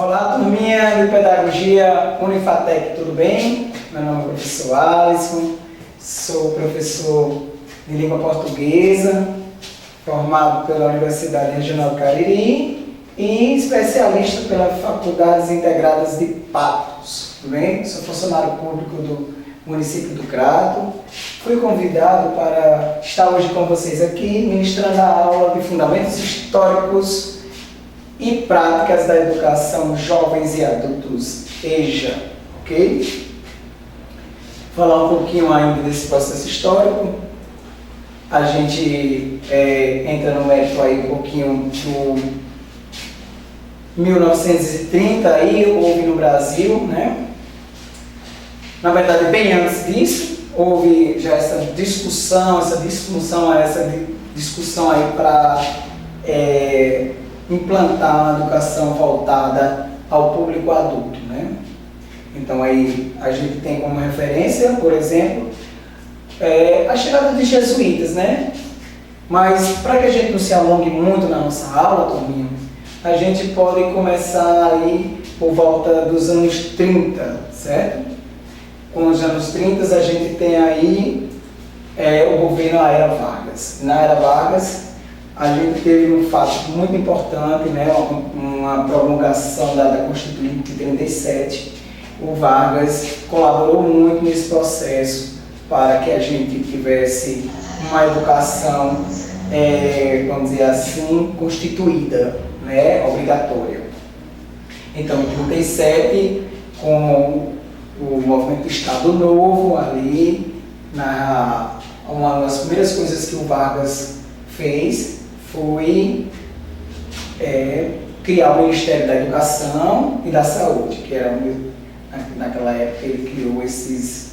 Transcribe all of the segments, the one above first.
Olá, turminha de Pedagogia Unifatec, tudo bem? Meu nome é o professor Alisson, sou professor de língua portuguesa, formado pela Universidade Regional do Cariri e especialista pelas Faculdades Integradas de Patos, tudo bem? Sou funcionário público do município do Crato. Fui convidado para estar hoje com vocês aqui, ministrando a aula de Fundamentos Históricos e Práticas da Educação Jovens e Adultos, EJA, ok? Falar um pouquinho ainda desse processo histórico. A gente entra no mérito aí um pouquinho do 1930, aí houve no Brasil, né? Na verdade, bem antes disso, houve já essa discussão aí para implantar uma educação voltada ao público adulto, né? Então aí a gente tem como referência, por exemplo, a chegada dos jesuítas, né? Mas para que a gente não se alongue muito na nossa aula, turminha, a gente pode começar aí por volta dos anos 30, certo? Com os anos 30 a gente tem aí o governo da Era Vargas. Na Era Vargas a gente teve um fato muito importante, né? Uma promulgação da Constituinte de 37. O Vargas colaborou muito nesse processo para que a gente tivesse uma educação, vamos dizer assim, constituída, né? Obrigatória. Então, em 37, com o movimento Estado Novo ali, uma das primeiras coisas que o Vargas fez foi criar o Ministério da Educação e da Saúde, que era, naquela época ele criou esses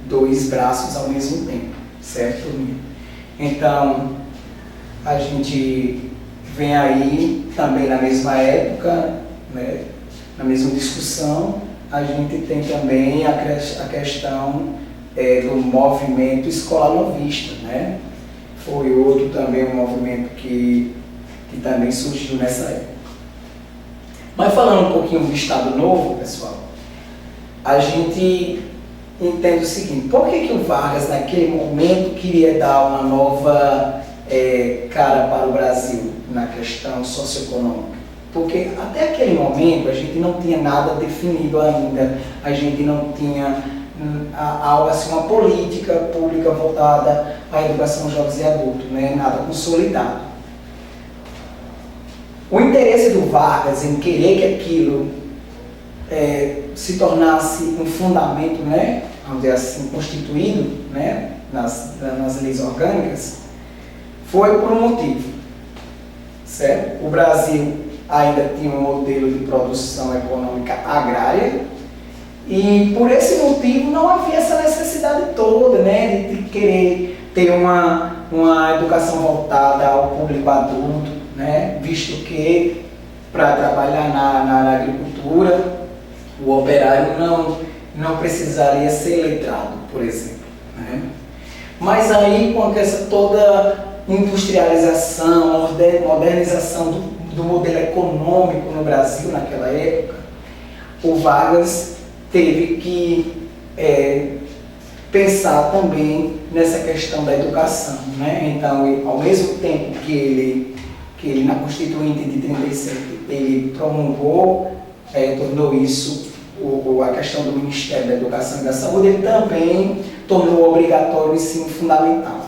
dois braços ao mesmo tempo, certo? Então, a gente vem aí também na mesma época, né, na mesma discussão, a gente tem também a questão do movimento escolar novista, né? Foi outro também um movimento que também surgiu nessa época. Mas falando um pouquinho do Estado Novo, pessoal, a gente entende o seguinte: por que o Vargas naquele momento queria dar uma nova cara para o Brasil na questão socioeconômica? Porque até aquele momento a gente não tinha nada definido ainda, a gente não tinha algo assim, uma política pública voltada à educação de jovens e adultos, né? Nada consolidado. O interesse do Vargas em querer que aquilo se tornasse um fundamento, né? Vamos dizer assim, constituído, né? nas leis orgânicas, foi por um motivo, certo? O Brasil ainda tinha um modelo de produção econômica agrária e por esse motivo não havia essa necessidade toda, né, de querer ter uma educação voltada ao público adulto, né, visto que para trabalhar na agricultura o operário não precisaria ser letrado, por exemplo, né? Mas aí com essa toda industrialização, modernização do modelo econômico no Brasil naquela época, o Vargas teve que pensar também nessa questão da educação, né? Então, ao mesmo tempo que ele na Constituinte de 37, ele promulgou, tornou isso a questão do Ministério da Educação e da Saúde, ele também tornou obrigatório o ensino fundamental.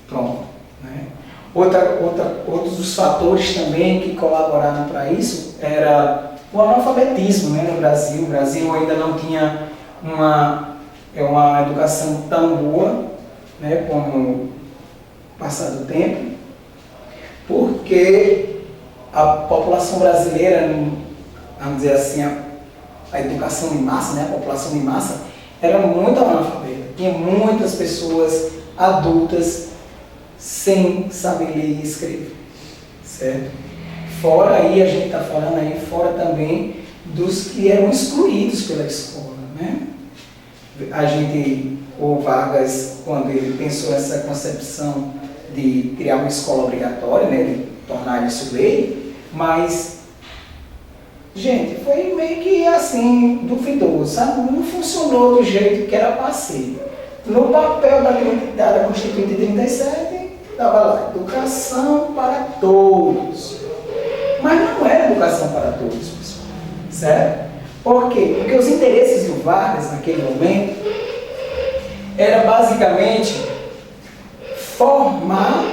Pronto. Né? Outros dos fatores também que colaboraram para isso era o analfabetismo, né, no Brasil. O Brasil ainda não tinha uma educação tão boa, né, como o passar do tempo, porque a população brasileira, vamos dizer assim, a educação de massa, né, a população de massa era muito analfabeta. Tinha muitas pessoas adultas sem saber ler e escrever, certo? Fora aí, a gente está falando aí, fora também dos que eram excluídos pela escola, né? O Vargas, quando ele pensou nessa concepção de criar uma escola obrigatória, né, de tornar isso lei, mas gente, foi meio que assim, duvidoso, sabe? Não funcionou do jeito que era para ser. No papel da Constituinte 37, estava lá, educação para todos. Mas não era educação para todos, pessoal. Certo? Por quê? Porque os interesses do Vargas, naquele momento, era basicamente formar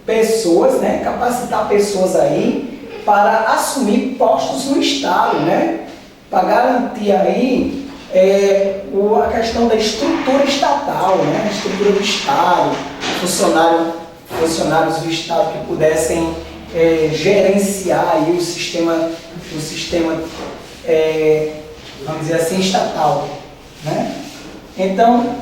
pessoas, né? Capacitar pessoas aí para assumir postos no Estado, né? Para garantir aí a questão da estrutura estatal, né? A estrutura do Estado, funcionários do Estado que pudessem gerenciar aí o sistema vamos dizer assim, estatal, né? Então,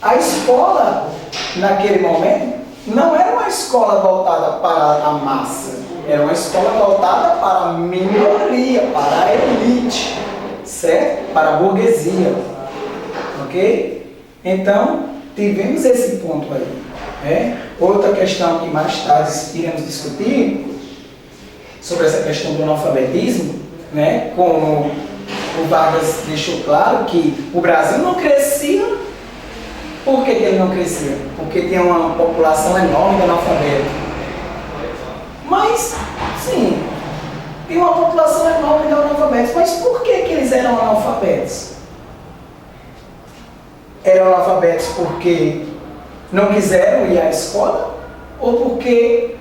a escola, naquele momento, não era uma escola voltada para a massa, era uma escola voltada para a minoria, para a elite, certo? Para a burguesia, ok? Então, tivemos esse ponto aí, né? Outra questão que mais tarde iremos discutir, sobre essa questão do analfabetismo, né? Como o Vargas deixou claro que o Brasil não crescia. Por que ele não crescia? Porque tem uma população enorme de analfabetos. Mas, sim, tem uma população enorme de analfabetos. Mas por que eles eram analfabetos? Eram analfabetos porque não quiseram ir à escola? Ou porque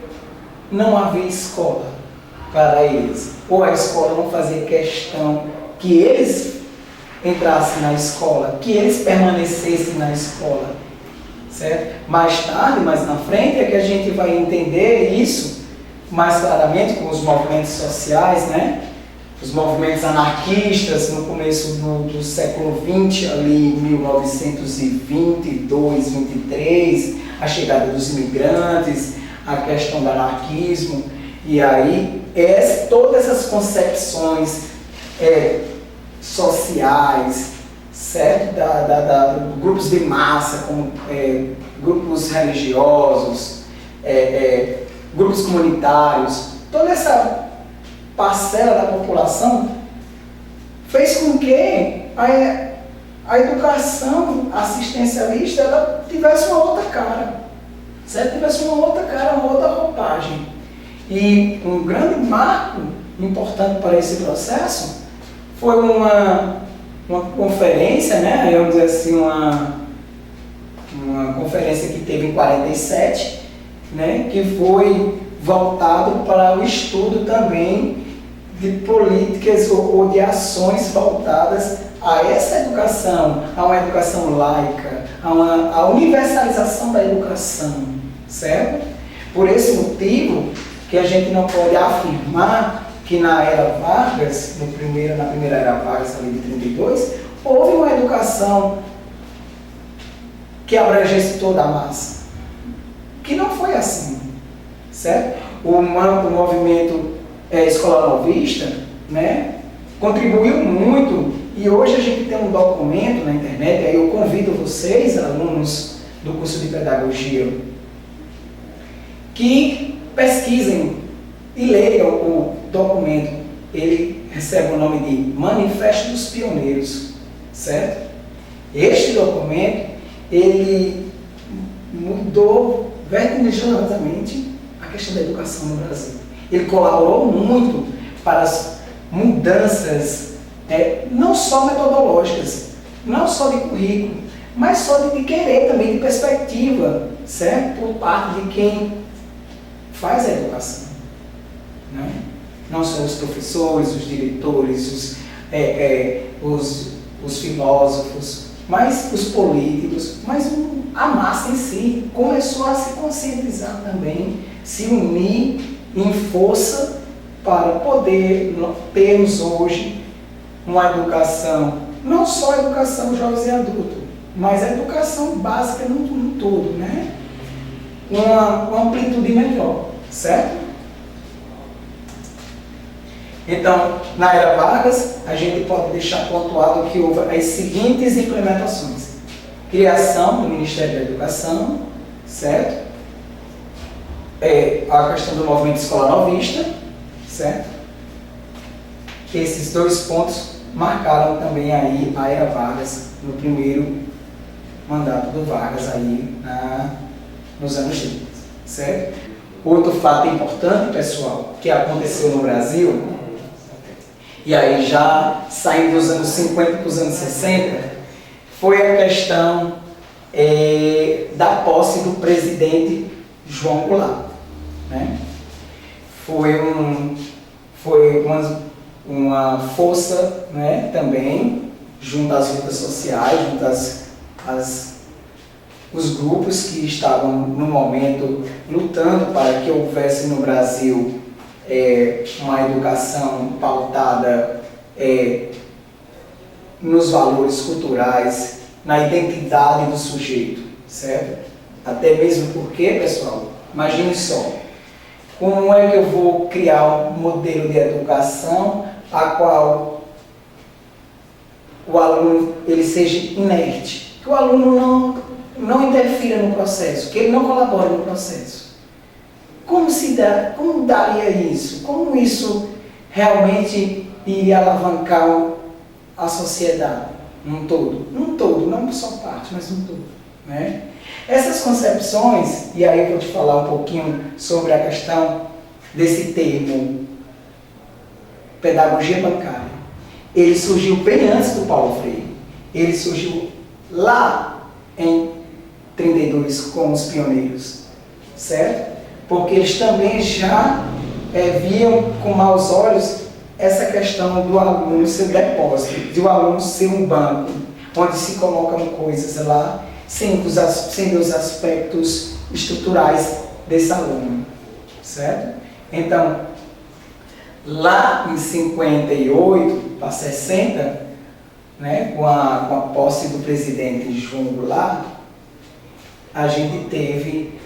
não havia escola para eles? Ou a escola não fazia questão que eles entrassem na escola, que eles permanecessem na escola, certo? Mais tarde, mais na frente, é que a gente vai entender isso mais claramente com os movimentos sociais, né? Os movimentos anarquistas no começo do século XX, ali em 1922, 23, a chegada dos imigrantes, a questão do anarquismo, e aí todas essas concepções sociais, certo? Grupos de massa, como grupos religiosos, grupos comunitários, toda essa parcela da população fez com que a educação assistencialista ela tivesse uma outra cara, certo? Tivesse uma outra cara, uma outra roupagem. E um grande marco importante para esse processo foi uma conferência, né? Vamos dizer assim, uma conferência que teve em 47, né? Que foi voltado para o estudo também de políticas ou de ações voltadas a essa educação, a uma educação laica, a universalização da educação, certo? Por esse motivo que a gente não pode afirmar que na era Vargas, na primeira era Vargas, ali de 32, houve uma educação que abrangesse toda a massa. Que não foi assim, certo? O movimento escolar novista, né, contribuiu muito, e hoje a gente tem um documento na internet, e aí eu convido vocês, alunos do curso de pedagogia, que pesquisem e leiam o documento. Ele recebe o nome de Manifesto dos Pioneiros, certo? Este documento, ele mudou vertiginosamente a questão da educação no Brasil. Ele colaborou muito para as mudanças, não só metodológicas, não só de currículo, mas só de querer também, de perspectiva, certo? Por parte de quem faz a educação. Né? Não só os professores, os diretores, os filósofos, mas os políticos, mas a massa em si começou a se conscientizar também, se unir em força para poder termos hoje uma educação, não só a educação jovens e adultos, mas a educação básica no todo, né? Uma amplitude melhor, certo? Então, na era Vargas, a gente pode deixar pontuado que houve as seguintes implementações. Criação do Ministério da Educação, certo? A questão do movimento escolar novista, certo? esses dois pontos marcaram também aí a era Vargas, no primeiro mandato do Vargas aí nos anos 30, certo? Outro fato importante, pessoal, que aconteceu no Brasil, e aí já saindo dos anos 50 para os anos 60, foi a questão da posse do presidente João Goulart, né? Foi uma força, né, também, junto às lutas sociais, junto os grupos que estavam no momento lutando para que houvesse no Brasil uma educação pautada nos valores culturais, na identidade do sujeito, certo? Até mesmo porque, pessoal, imagine só, como é que eu vou criar um modelo de educação a qual o aluno ele seja inerte, que o aluno não interfira no processo, que ele não colabore no processo? Como daria isso? Como isso realmente iria alavancar a sociedade num todo? Num todo, não só parte, mas num todo, né? Essas concepções, e aí eu vou te falar um pouquinho sobre a questão desse termo pedagogia bancária. Ele surgiu bem antes do Paulo Freire. Ele surgiu lá em 32 com os pioneiros, certo? Porque eles também já viam com maus olhos essa questão do aluno ser depósito, de o aluno ser um banco, onde se colocam coisas lá, sem os aspectos estruturais desse aluno, certo? Então, lá em 58 para 60, né, com a posse do presidente João Goulart, a gente teve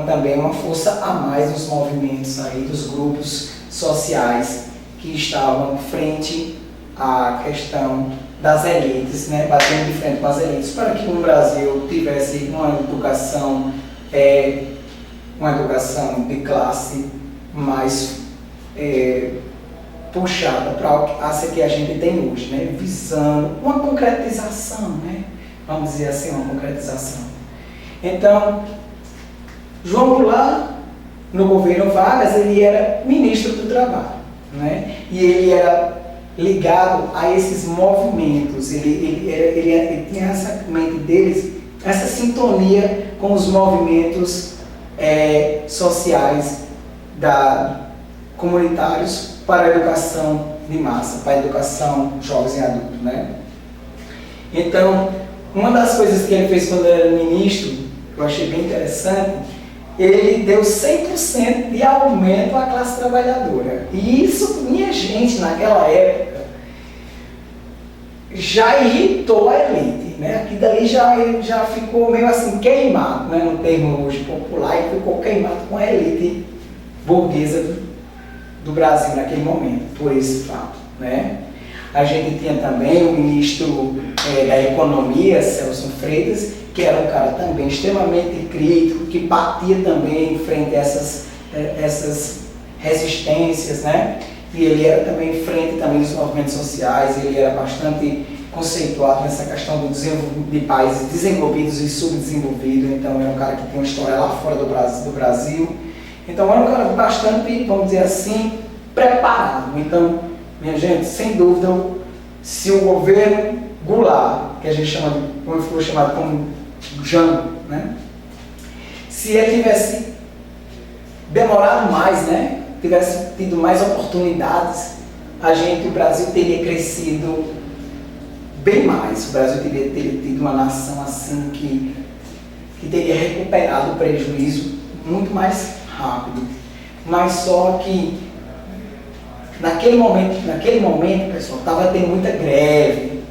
também uma força a mais dos movimentos aí, dos grupos sociais que estavam frente à questão das elites, né, batendo de frente com as elites, para que no Brasil tivesse uma educação de classe mais puxada para essa que a gente tem hoje, né, visando uma concretização, né, vamos dizer assim, uma concretização. Então, João Goulart, no governo Vargas, ele era ministro do Trabalho, né, e ele era ligado a esses movimentos, ele tinha essa mente deles, essa sintonia com os movimentos sociais comunitários para a educação de massa, para a educação jovens e adultos, né? Então, uma das coisas que ele fez quando ele era ministro, que eu achei bem interessante, ele deu 100% de aumento à classe trabalhadora. E isso, minha gente, naquela época, já irritou a elite, né? Aqui daí já ficou meio assim queimado, né? No termo hoje popular, e ficou queimado com a elite burguesa do Brasil naquele momento, por esse fato, né? A gente tinha também o ministro da Economia, Celso Freitas, que era um cara também extremamente crítico, que batia também em frente a essas resistências, né? E ele era também em frente também dos movimentos sociais, ele era bastante conceituado nessa questão de países desenvolvidos e subdesenvolvidos, então era um cara que tinha uma história lá fora do Brasil. Então era um cara bastante, vamos dizer assim, preparado. Então, minha gente, sem dúvida, se o governo Goulart, que a gente chama, como ficou chamado como Jango, né? Se ele tivesse demorado mais, né? Tivesse tido mais oportunidades, o Brasil teria crescido bem mais. O Brasil teria tido uma nação assim que teria recuperado o prejuízo muito mais rápido. Mas só que naquele momento, pessoal, estava tendo muita greve,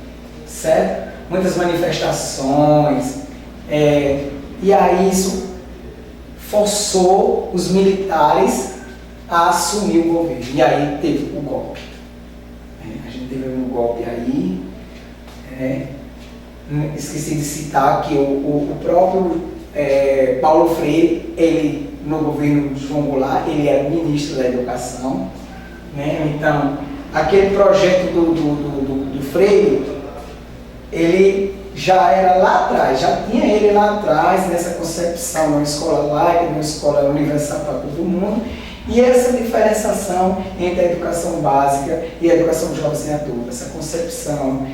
certo? Muitas manifestações, e aí isso forçou os militares a assumir o governo. E aí teve o golpe. A gente teve um golpe aí. Esqueci de citar que o próprio Paulo Freire, ele, no governo de João Goulart, ele era ministro da Educação, né? Então, aquele projeto do Freire, ele já era lá atrás, já tinha ele lá atrás, nessa concepção de uma escola laica, de uma escola universal para todo mundo, e essa diferenciação entre a educação básica e a educação jovem e adulta, essa concepção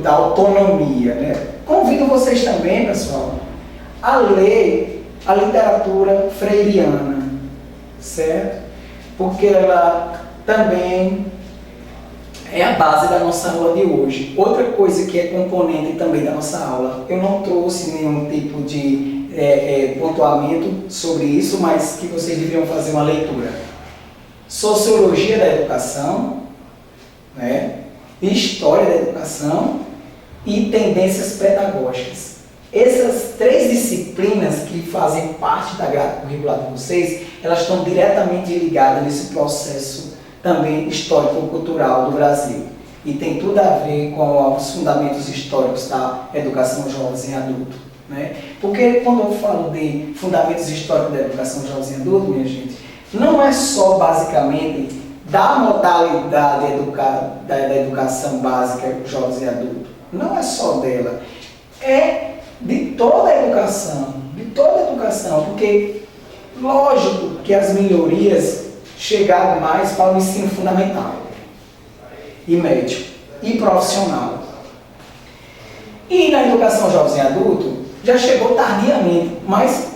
da autonomia, né? Convido vocês também, pessoal, a ler a literatura freiriana, certo? Porque ela também é a base da nossa aula de hoje. Outra coisa que é componente também da nossa aula, eu não trouxe nenhum tipo de pontuamento sobre isso, mas que vocês deveriam fazer uma leitura. Sociologia da educação, né? História da educação e tendências pedagógicas. Essas 3 disciplinas que fazem parte da grade curricular de vocês, elas estão diretamente ligadas nesse processo também histórico-cultural do Brasil. E tem tudo a ver com os fundamentos históricos da educação jovem e adulto, né? Porque quando eu falo de fundamentos históricos da educação jovem e adulto, minha gente, não é só basicamente da modalidade da educação básica jovem e adulto. Não é só dela. É de toda a educação. De toda a educação. Porque, lógico que as melhorias chegaram mais para o ensino fundamental e médio e profissional. E na educação jovem e adulto já chegou tardiamente, mas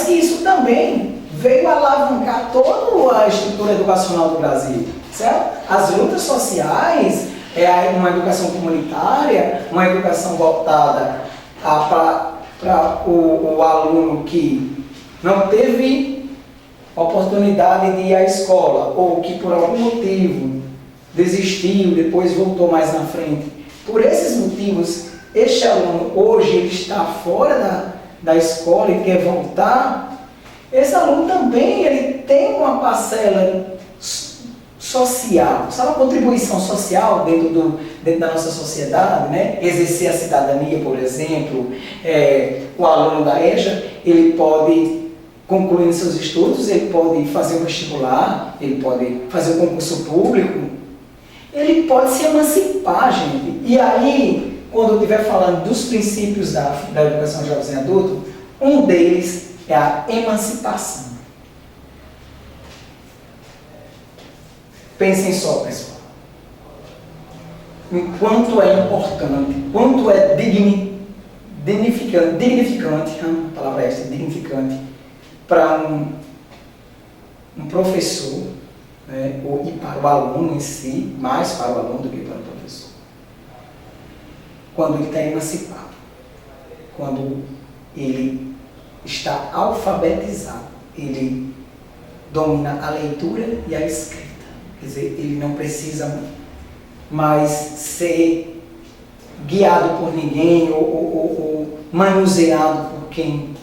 que isso também veio alavancar toda a estrutura educacional do Brasil, certo? As lutas sociais, uma educação comunitária, uma educação voltada para o aluno que não teve oportunidade de ir à escola, ou que por algum motivo desistiu, depois voltou mais na frente. Por esses motivos, este aluno hoje ele está fora da escola e quer voltar. Esse aluno também ele tem uma parcela social, sabe, uma contribuição social dentro da nossa sociedade, né? Exercer a cidadania, por exemplo. O aluno da EJA, ele pode concluir seus estudos, ele pode fazer um vestibular, ele pode fazer um concurso público, ele pode se emancipar, gente. E aí, quando eu estiver falando dos princípios da educação jovem e adulto, um deles é a emancipação. Pensem só, pessoal. Enquanto é importante, quanto é dignificante, a palavra é essa, dignificante, para um professor, né, e para o aluno em si, mais para o aluno do que para o professor. Quando ele está emancipado, quando ele está alfabetizado, ele domina a leitura e a escrita. Quer dizer, ele não precisa mais ser guiado por ninguém ou manuseado por quem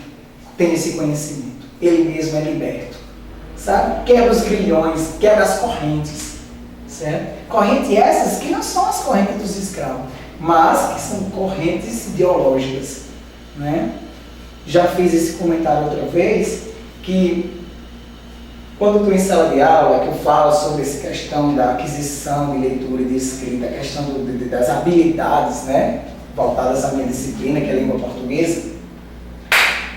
tem esse conhecimento. Ele mesmo é liberto, sabe? Quebra os grilhões, quebra as correntes, certo? Correntes essas que não são as correntes dos escravos, mas que são correntes ideológicas, né? Já fiz esse comentário outra vez, que quando estou em sala de aula, que eu falo sobre essa questão da aquisição de leitura e de escrita, a questão das habilidades, né, voltadas à minha disciplina, que é a língua portuguesa,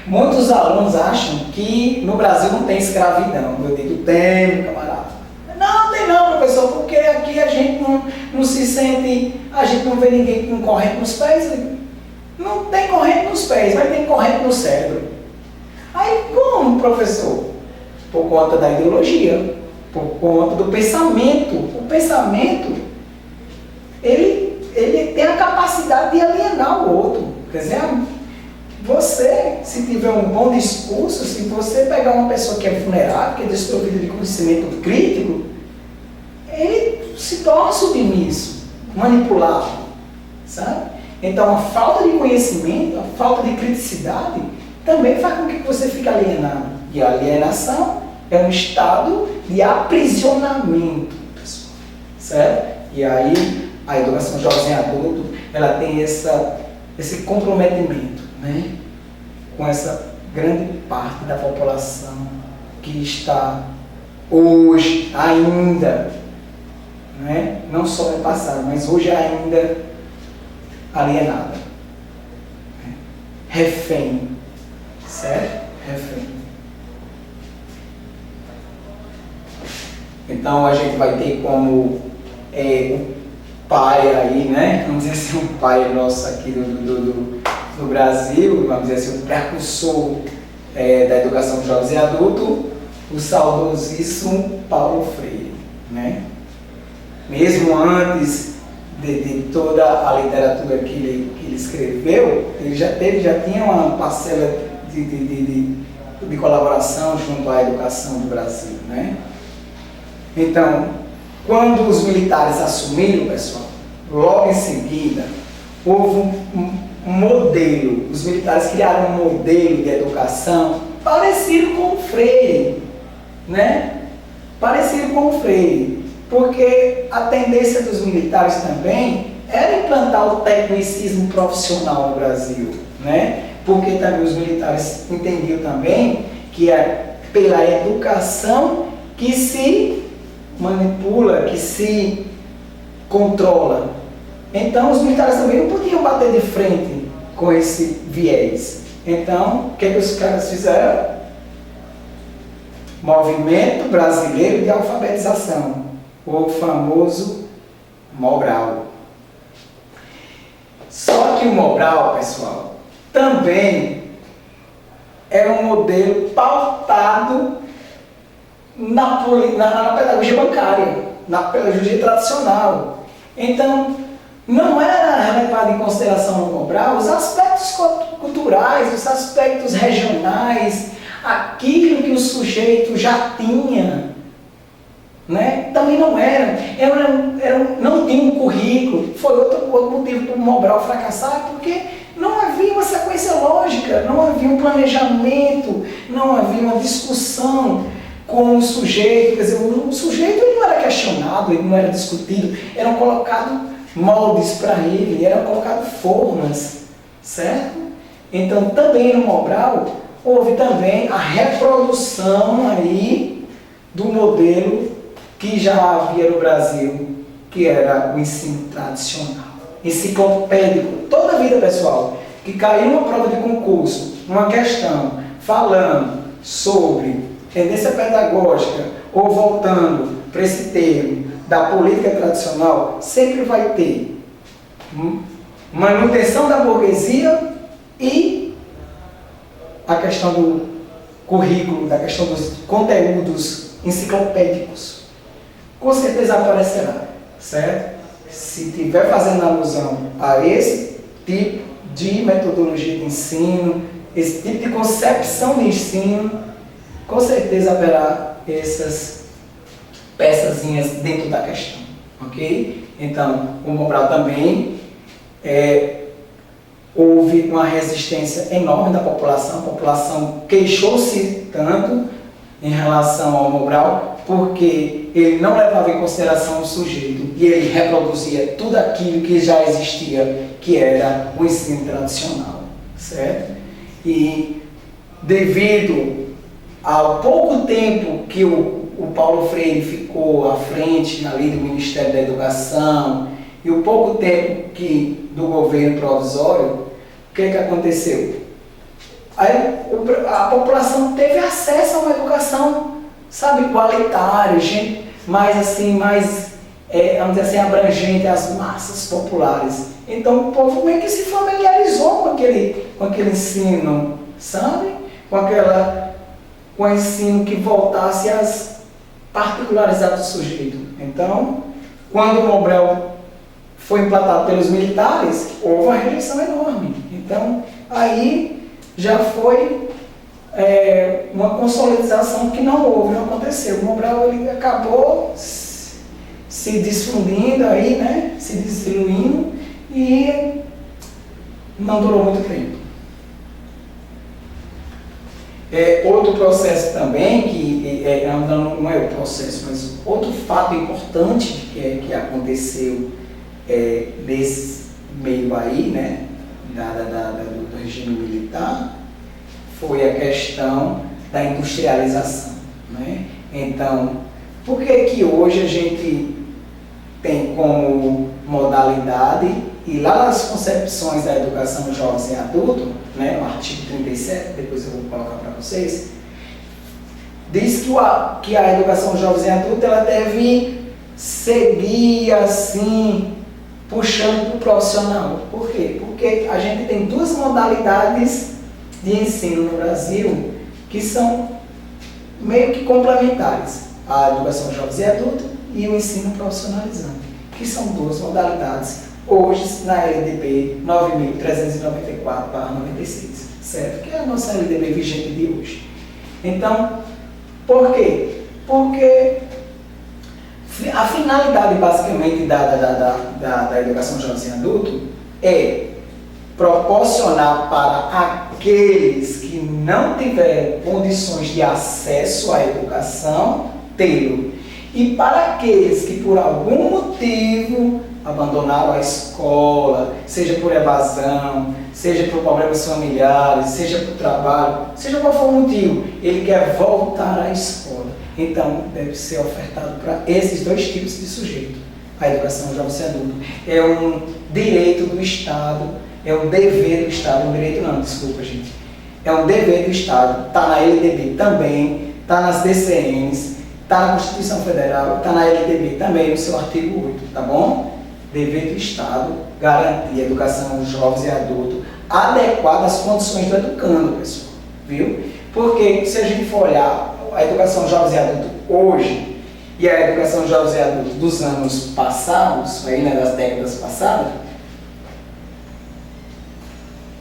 muitos alunos acham que no Brasil não tem escravidão. Eu digo, tem, camarada. Não tem não, professor, porque aqui a gente não se sente, a gente não vê ninguém com corrente nos pés. Não tem corrente nos pés, mas tem corrente no cérebro. Aí como, professor? Por conta da ideologia, por conta do pensamento. O pensamento, ele tem a capacidade de alienar o outro. Quer dizer, você, se tiver um bom discurso, se você pegar uma pessoa que é vulnerável, que é desprovida de conhecimento crítico, ele se torna submisso, manipulado, sabe? Então, a falta de conhecimento, a falta de criticidade, também faz com que você fique alienado. E a alienação é um estado de aprisionamento, pessoal, certo? E aí, a educação jovem e adulto, ela tem esse comprometimento, né, com essa grande parte da população que está hoje ainda, né? Não só no passado, mas hoje ainda alienada, refém, certo? Refém. Então a gente vai ter como o pai aí, né? Vamos dizer assim, um pai nosso aqui do Brasil, vamos dizer assim, o precursor da educação de jovens e adultos, o saudosíssimo Paulo Freire, né? Mesmo antes de toda a literatura que ele escreveu, ele já tinha uma parcela de colaboração junto à educação do Brasil, né? Então, quando os militares assumiram, pessoal, logo em seguida, houve um modelo, os militares criaram um modelo de educação parecido com o Freire, né? Parecido com o Freire, porque a tendência dos militares também era implantar o tecnicismo profissional no Brasil, né? Porque também os militares entendiam também que é pela educação que se manipula, que se controla. Então os militares também não podiam bater de frente com esse viés. Então, o que os caras fizeram? Movimento Brasileiro de Alfabetização, o famoso Mobral. Só que o Mobral, pessoal, também é um modelo pautado na pedagogia bancária, na pedagogia tradicional. Então, não era levado em consideração no Mobral os aspectos culturais, os aspectos regionais, aquilo que o sujeito já tinha, né? Também não não tinha um currículo. Foi outro motivo para o Mobral fracassar, porque não havia uma sequência lógica, não havia um planejamento, não havia uma discussão com o sujeito. Quer dizer, o sujeito ele não era questionado, ele não era discutido, eram colocados moldes para ele, eram colocadas formas, certo? Então, também no Mobral, houve também a reprodução aí do modelo que já havia no Brasil, que era o ensino tradicional, enciclopédico. Toda a vida, pessoal, que caiu numa prova de concurso, uma questão falando sobre tendência pedagógica ou voltando para esse termo da política tradicional, sempre vai ter manutenção da burguesia e a questão do currículo, da questão dos conteúdos enciclopédicos. Com certeza aparecerá, certo? Se estiver fazendo alusão a esse tipo de metodologia de ensino, esse tipo de concepção de ensino, com certeza haverá essas peçazinhas dentro da questão, ok? Então, o Mobral também houve uma resistência enorme da população. A população queixou-se tanto em relação ao Mobral, porque ele não levava em consideração o sujeito e ele reproduzia tudo aquilo que já existia, que era o ensino tradicional, certo? E devido ao pouco tempo que o Paulo Freire ficou à frente ali do Ministério da Educação e o pouco tempo do governo provisório, o que aconteceu? Aí a população teve acesso a uma educação, sabe, igualitária, mais vamos dizer assim, abrangente às massas populares. Então o povo meio que se familiarizou com aquele ensino, sabe? Com o ensino que voltasse às particularidades do sujeito. Então, quando o Mobral foi implantado pelos militares, houve uma rejeição enorme. Então, aí já foi uma consolidação que não houve, não aconteceu. O Mobral ele acabou se difundindo aí, né? Se diluindo e não durou muito tempo. Outro processo também, que não é o processo, mas outro fato importante que aconteceu nesse meio aí, né, do regime militar, foi a questão da industrialização, né? Então, por que que hoje a gente tem como modalidade, e lá nas concepções da educação jovens e adulto, né, no artigo 37, depois eu vou colocar para vocês, diz que a educação jovens e adulto ela deve seguir assim, puxando para o profissional. Por quê? Porque a gente tem duas modalidades de ensino no Brasil que são meio que complementares. A educação jovens e adulto e o ensino profissionalizante, que são duas modalidades hoje na LDB 9.394/96, certo? Que é a nossa LDB vigente de hoje. Então, por quê? Porque a finalidade basicamente da educação jovem e adulto é proporcionar para aqueles que não tiverem condições de acesso à educação, tê-lo. E para aqueles que por algum motivo abandonaram a escola, seja por evasão, seja por problemas familiares, seja por trabalho, seja qual for o motivo, ele quer voltar à escola. Então, deve ser ofertado para esses dois tipos de sujeito. A educação jovem e adulto é um direito do Estado, é um dever do Estado, um direito não, desculpa gente, é um dever do Estado, está na LDB também, está nas DCNs, está na Constituição Federal, está na LDB também, no seu artigo 8, tá bom? Dever do Estado garantir a educação dos jovens e adultos adequada às condições do educando, pessoal, viu? Porque se a gente for olhar a educação jovens e adultos hoje e a educação jovens e adultos dos anos passados, aí, né, das décadas passadas,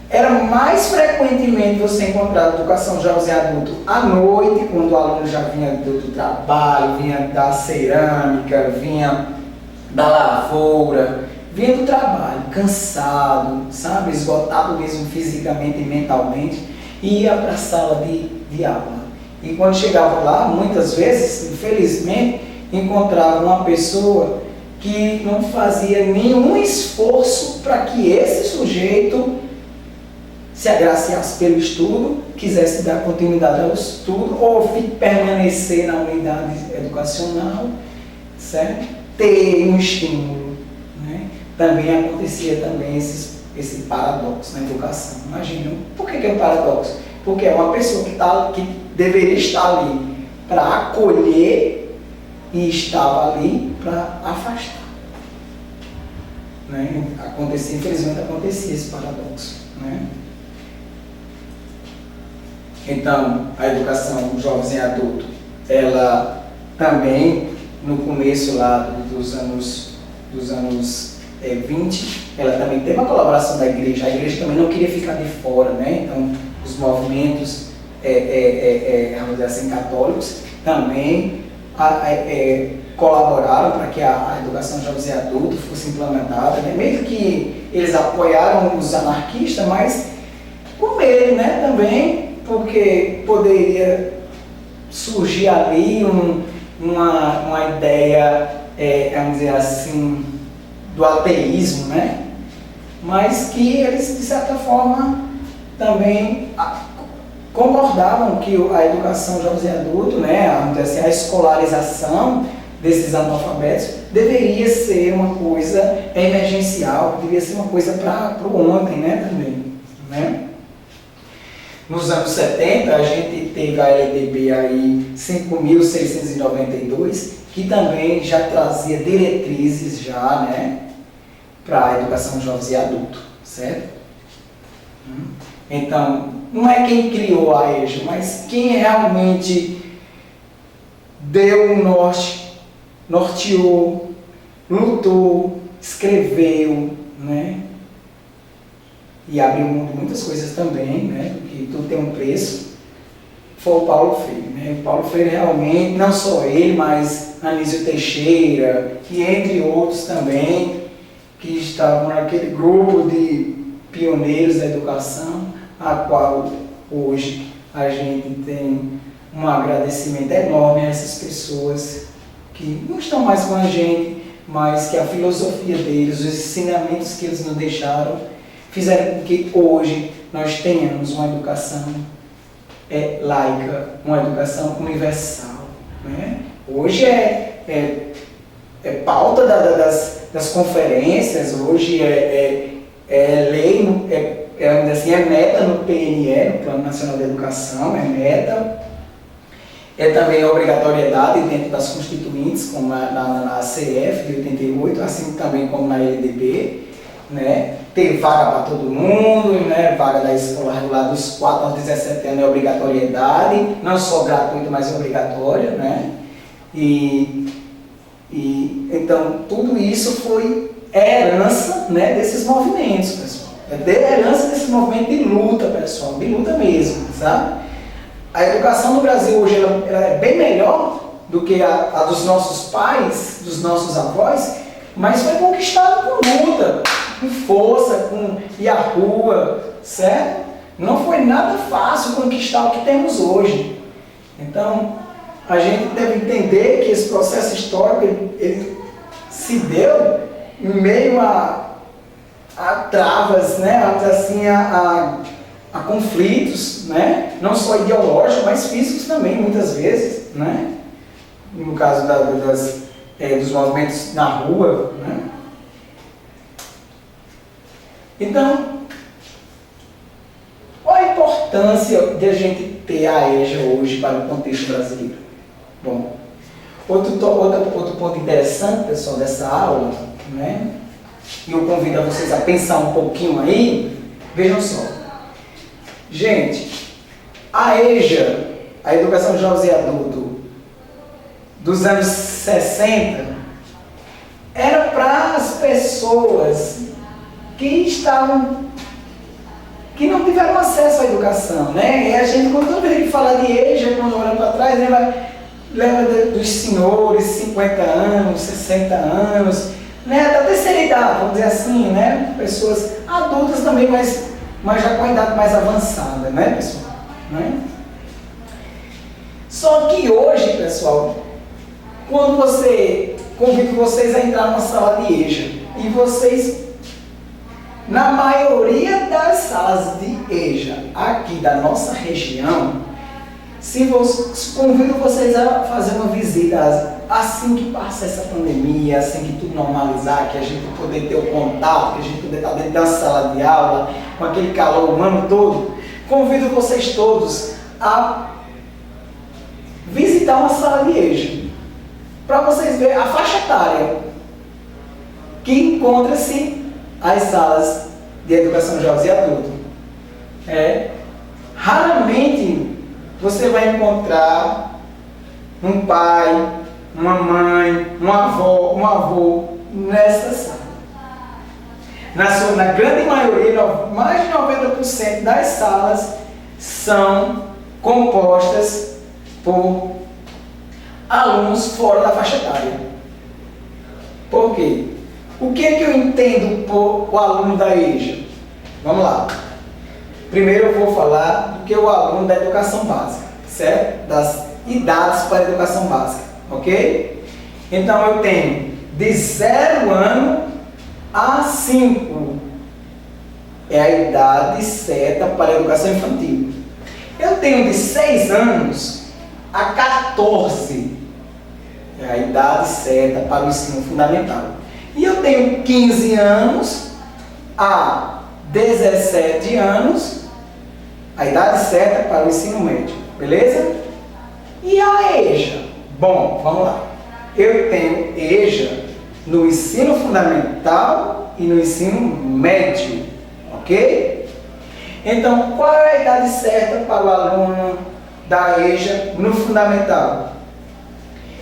era mais frequentemente você encontrar educação jovens e adultos à noite, quando o aluno já vinha do trabalho, vinha da cerâmica, vinha da lavoura, vinha do trabalho, cansado, sabe, esgotado mesmo fisicamente e mentalmente, e ia para a sala de aula. E quando chegava lá, muitas vezes, infelizmente, encontrava uma pessoa que não fazia nenhum esforço para que esse sujeito se agraciasse pelo estudo, quisesse dar continuidade ao estudo, ou permanecer na unidade educacional, certo? Ter um estímulo, né? Também acontecia também esse paradoxo na educação. Imagina, por que é um paradoxo? Porque é uma pessoa que deveria estar ali para acolher e estava ali para afastar. Né? Infelizmente acontecia esse paradoxo. Né? Então, a educação jovens e adulto, ela também, no começo lá dos anos 20, ela também teve uma colaboração da igreja. A igreja também não queria ficar de fora, né? Então, os movimentos, vamos dizer assim, católicos, também colaboraram para que a educação jovens e adultos fosse implementada, né? Mesmo que eles apoiaram os anarquistas, mas com medo, né, também, porque poderia surgir ali uma ideia, vamos dizer assim, do ateísmo, né? Mas que eles, de certa forma, também concordavam que a educação jovens e adultos, né, vamos dizer assim, a escolarização desses analfabetos deveria ser uma coisa emergencial, deveria ser uma coisa para o ontem, né, também, né? Nos anos 70, a gente teve a LDB aí 5.692, que também já trazia diretrizes já, né, para a educação jovens e adultos, certo? Então, não é quem criou a EJA, mas quem realmente deu um norte, norteou, lutou, escreveu, né? E abriu mão de muitas coisas também, né? Porque tudo tem um preço. Foi o Paulo Freire, né? O Paulo Freire realmente, não só ele, mas Anísio Teixeira, e entre outros também, que estavam naquele grupo de pioneiros da educação, a qual hoje a gente tem um agradecimento enorme a essas pessoas que não estão mais com a gente, mas que a filosofia deles, os ensinamentos que eles nos deixaram, fizeram com que hoje nós tenhamos uma educação laica, uma educação universal, né? Hoje é pauta das conferências, hoje é lei, assim, é meta no PNE, no Plano Nacional de Educação, é meta. É também a obrigatoriedade dentro das constituintes, como na CF de 88, assim também como na LDB, né? Ter vaga para todo mundo, né? Vaga da escola regular dos 4 aos 17 anos é obrigatoriedade, não só gratuita, mas obrigatória, né? Então, tudo isso foi herança, né, desses movimentos, pessoal. É herança desse movimento de luta, pessoal, de luta mesmo, sabe? A educação no Brasil hoje ela é bem melhor do que a dos nossos pais, dos nossos avós, mas foi conquistada com luta, com força, e a rua, certo? Não foi nada fácil conquistar o que temos hoje. Então, a gente deve entender que esse processo histórico ele se deu em meio a travas, né? Assim, a conflitos, né? Não só ideológicos, mas físicos também, muitas vezes, né? No caso dos movimentos na rua, né? Então, qual a importância de a gente ter a EJA hoje para o contexto brasileiro? Bom, outro ponto interessante, pessoal, dessa aula, né? E eu convido a vocês a pensar um pouquinho aí. Vejam só. Gente, a EJA, a Educação Jovem e Adulto, dos anos 60, era para as pessoas que não tiveram acesso à educação, né? E a gente, quando a gente fala de EJA, quando olha para trás, né, lembra dos senhores, 50 anos, 60 anos, né, da terceira idade, vamos dizer assim, né? Pessoas adultas também, mas já com a idade mais avançada, né, pessoal? Né? Só que hoje, pessoal, convido vocês a entrar numa sala de EJA, e vocês, na maioria das salas de EJA aqui da nossa região, convido vocês a fazer uma visita assim que passa essa pandemia, assim que tudo normalizar, que a gente poder ter o contato, que a gente poder estar dentro da sala de aula, com aquele calor humano todo. Convido vocês todos a visitar uma sala de EJA, para vocês verem a faixa etária que encontra-se as salas de educação jovem e adulto. Raramente você vai encontrar um pai, uma mãe, uma avó, um avô nessa sala. Na grande maioria, mais de 90% das salas são compostas por alunos fora da faixa etária. Por quê? O que é que eu entendo por o aluno da EJA? Vamos lá. Primeiro eu vou falar do que é o aluno da educação básica, certo? Das idades para a educação básica, ok? Então eu tenho de 0 ano a 5. É a idade certa para a educação infantil. Eu tenho de 6 anos a 14. É a idade certa para o ensino fundamental. E eu tenho 15 anos a 17 anos, a idade certa para o ensino médio. Beleza? E a EJA? Bom, vamos lá. Eu tenho EJA no ensino fundamental e no ensino médio. Ok? Então, qual é a idade certa para o aluno da EJA no fundamental?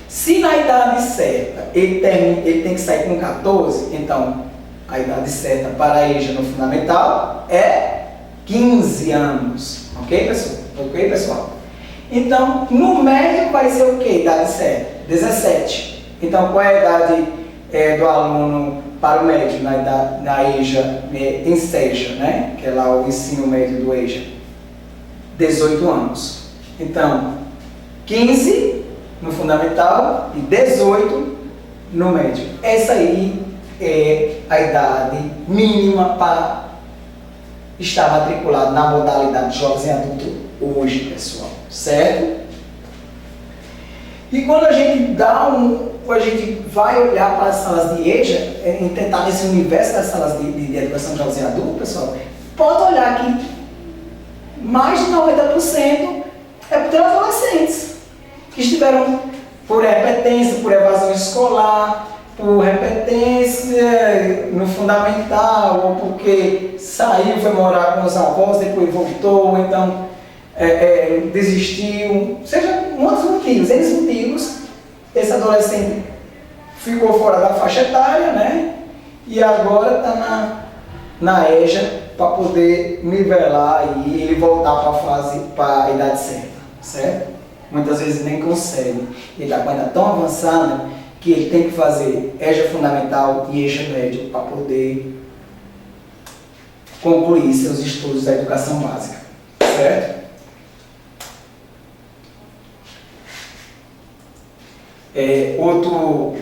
Se na idade certa ele tem que sair com 14, então a idade certa para a EJA no fundamental é 15 anos. Ok, pessoal? Ok, pessoal? Então, no médio vai ser o que? Idade certa? 17. Então, qual é a idade do aluno para o médio na EJA, em SEJA, né? Que é lá o ensino médio do EJA? 18 anos. Então, 15 no fundamental e 18 no médio. Essa aí é a idade mínima para estar matriculado na modalidade jovem e adulto hoje, pessoal, certo? E quando a gente a gente vai olhar para as salas de EJA, em tentar nesse universo das salas de educação de jovens e adultos, pessoal, pode olhar que mais de 90% é por adolescentes que estiveram por repetência, por evasão escolar, por repetência no fundamental, ou porque saiu, foi morar com os avós, depois voltou, então desistiu, seja muitos motivos, esses motivos, esse adolescente ficou fora da faixa etária, né? E agora está na EJA para poder nivelar e ele voltar para a idade certa, certo? Muitas vezes nem consegue. Ele está com a idade tão avançada que ele tem que fazer EJA fundamental e EJA médio para poder concluir seus estudos da educação básica, certo? Outro